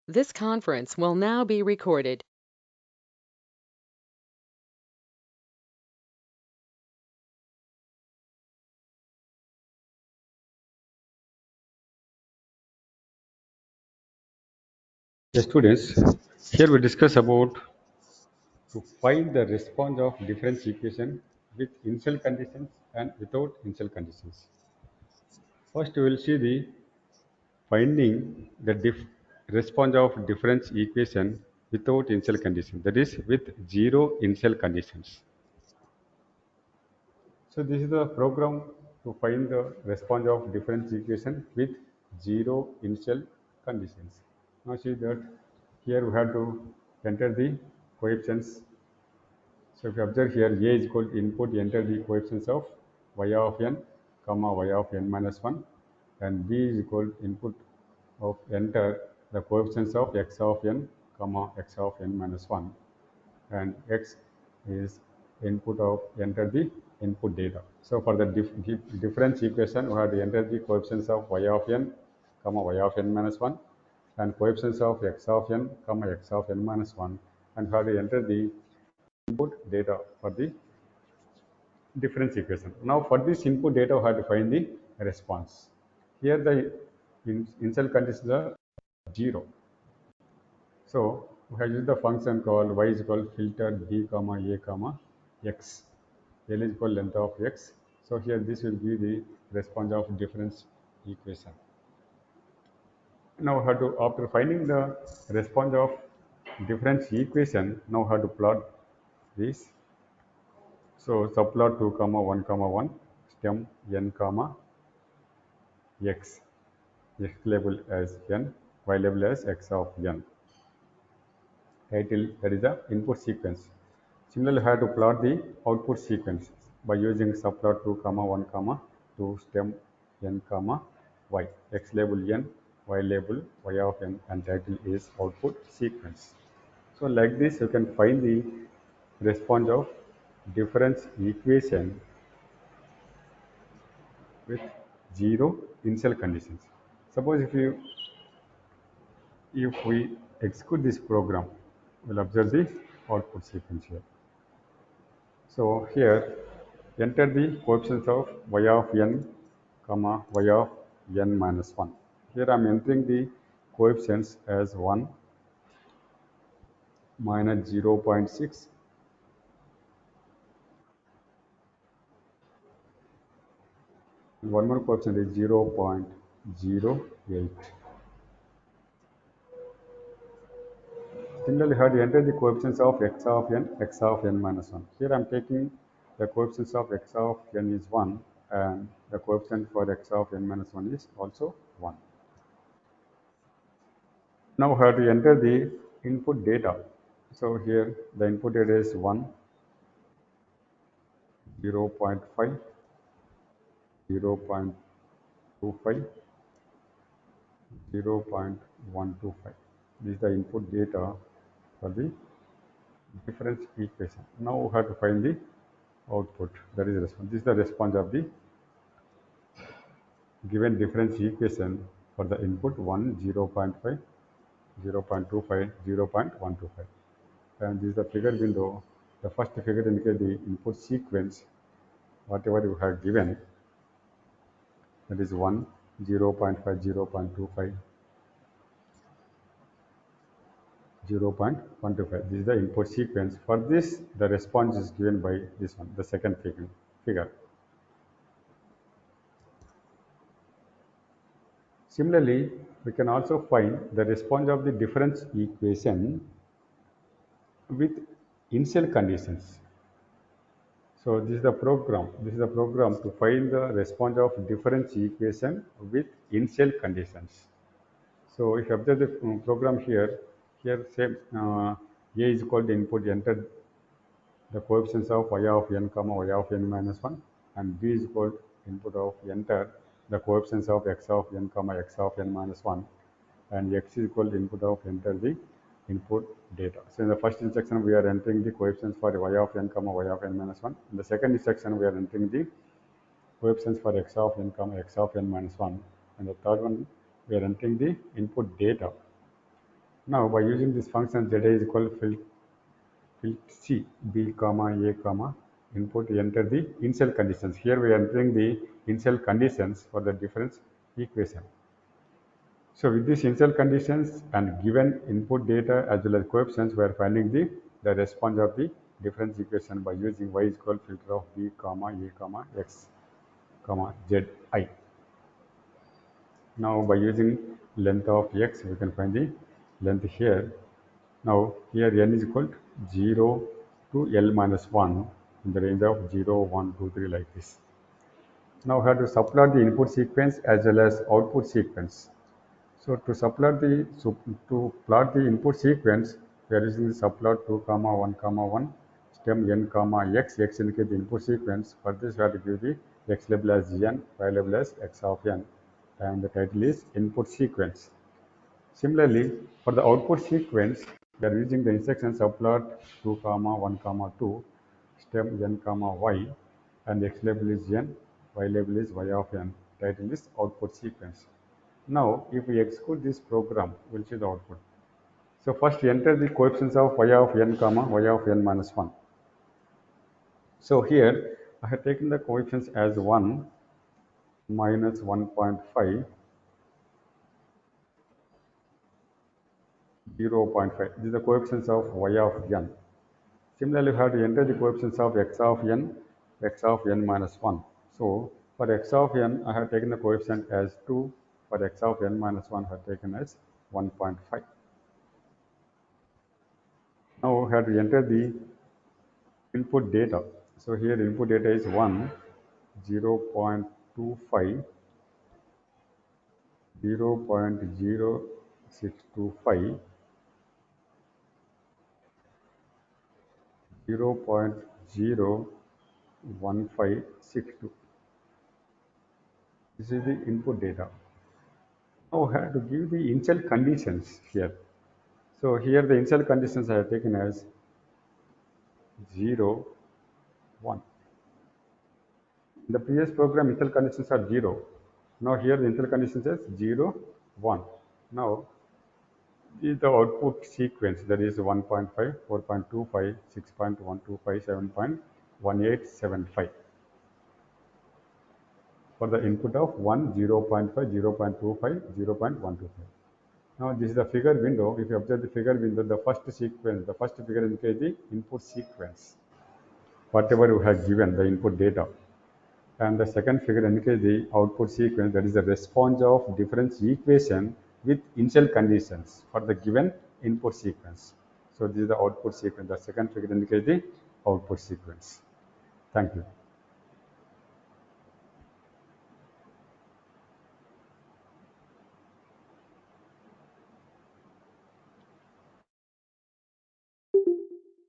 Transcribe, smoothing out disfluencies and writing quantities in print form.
This conference will now be recorded. The students, here we discuss about to find the response of difference equation with initial conditions and without initial conditions. First, we will see the finding the response of difference equation without initial condition, that is with zero initial conditions. So this is the program to find the response of difference equation with zero initial conditions. Now see that here we have to enter the coefficients. So if you observe here, A is equal to input, enter the coefficients of y of n, comma y of n minus 1, and B is equal to input of enter the coefficients of x of n, comma x of n minus 1, and x is input of enter the input data. So for the difference equation, we have to enter the coefficients of y of n, comma y of n minus 1, and coefficients of x of n, comma x of n minus 1, and we have to enter the input data for the difference equation. Now for this input data, we have to find the response. Here the initial conditions are 0. So we have used the function called y is equal filter b comma a comma x. L is equal length of x. So here this will be the response of difference equation. Now we have to, after finding the response of difference equation, now we have to plot this. So subplot 2 comma 1 comma 1 stem n comma x. X label as n, y label as x of n. Title, that is the input sequence. Similarly, we have to plot the output sequence by using subplot 2 comma 1 comma 2 stem n comma y. X label n, y label y of n, and title is output sequence. So like this, you can find the response of difference equation with zero initial conditions. Suppose if we execute this program, we'll observe the output sequence here. So here, enter the coefficients of y of n, comma y of n minus 1. Here I am entering the coefficients as 1 minus 0.6, and one more coefficient is 0.08. Similarly, here you enter the coefficients of x of n minus 1. Here I am taking the coefficients of x of n is 1, and the coefficient for x of n minus 1 is also 1. Now we have to enter the input data. So here the input data is 1, 0 0.5, 0.25, 0.125. This is the input data for the difference equation. Now we have to find the output, that is the response. This is the response of the given difference equation for the input 1, 0 0.5, 0 0.25, 0.125. And this is the figure window. The first figure indicates the input sequence, whatever you have given, that is 1, 0 0.5, 0 0.25, 0 0.125. This is the input sequence. For this, the response is given by this one, the second figure. Similarly, we can also find the response of the difference equation with initial conditions. So this is the program. This is the program to find the response of difference equation with initial conditions. So if you observe the program here, same a is equal to input, enter the coefficients of y of n comma y of n minus 1, and b is equal to input of enter the coefficients of x of n comma x of n minus 1, and x is equal to input of enter the input data. So in the first instruction we are entering the coefficients for y of n comma y of n minus 1. In the second instruction we are entering the coefficients for x of n comma x of n minus 1, and the third one we are entering the input data Now by using this function Z is equal to field C B comma A comma input, enter the initial conditions. Here we are entering the initial conditions for the difference equation. So with these initial conditions and given input data as well as coefficients, we are finding the response of the difference equation by using y is equal filter of b comma a comma x comma zi. Now by using length of x, we can find the length here. Now here n is equal to 0 to L minus 1 in the range of 0, 1, 2, 3 like this. Now we have to subplot the input sequence as well as output sequence. So to plot the input sequence, we are using the subplot 2 comma 1 comma 1 stem n comma x. X indicates the input sequence. For this, we have to give the x label as n, y label as x of n, and the title is input sequence. Similarly, for the output sequence, we are using the instruction subplot 2 comma 1 comma 2 stem n comma y, and x label is n, y label is y of n. Title is output sequence. Now, if we execute this program, we'll see the output. So first enter the coefficients of y of n comma y of n minus 1. So here I have taken the coefficients as 1, minus 1.5, 0.5. These are the coefficients of y of n. Similarly, we have to enter the coefficients of x of n minus 1. So for x of n, I have taken the coefficient as 2. For x of n minus 1, I have taken as 1.5. Now we have to enter the input data. So here input data is 1, 0 0.25, 0 0.0625, 0 0.01562. This is the input data. Now we have to give the initial conditions here. So here the initial conditions I have taken as 0, 1. In the previous program, initial conditions are 0. Now here the initial conditions is 0, 1. Now is the output sequence, that is 1.5, 4.25, 6.125, 7.1875 for the input of 1, 0.5, 0.25, 0.125. Now this is the figure window. If you observe the figure window, the first sequence, the first figure indicates the input sequence, whatever you have given, the input data. And the second figure indicates the output sequence, that is the response of difference equation with initial conditions for the given input sequence. So this is the output sequence. The second figure indicates the output sequence. Thank you.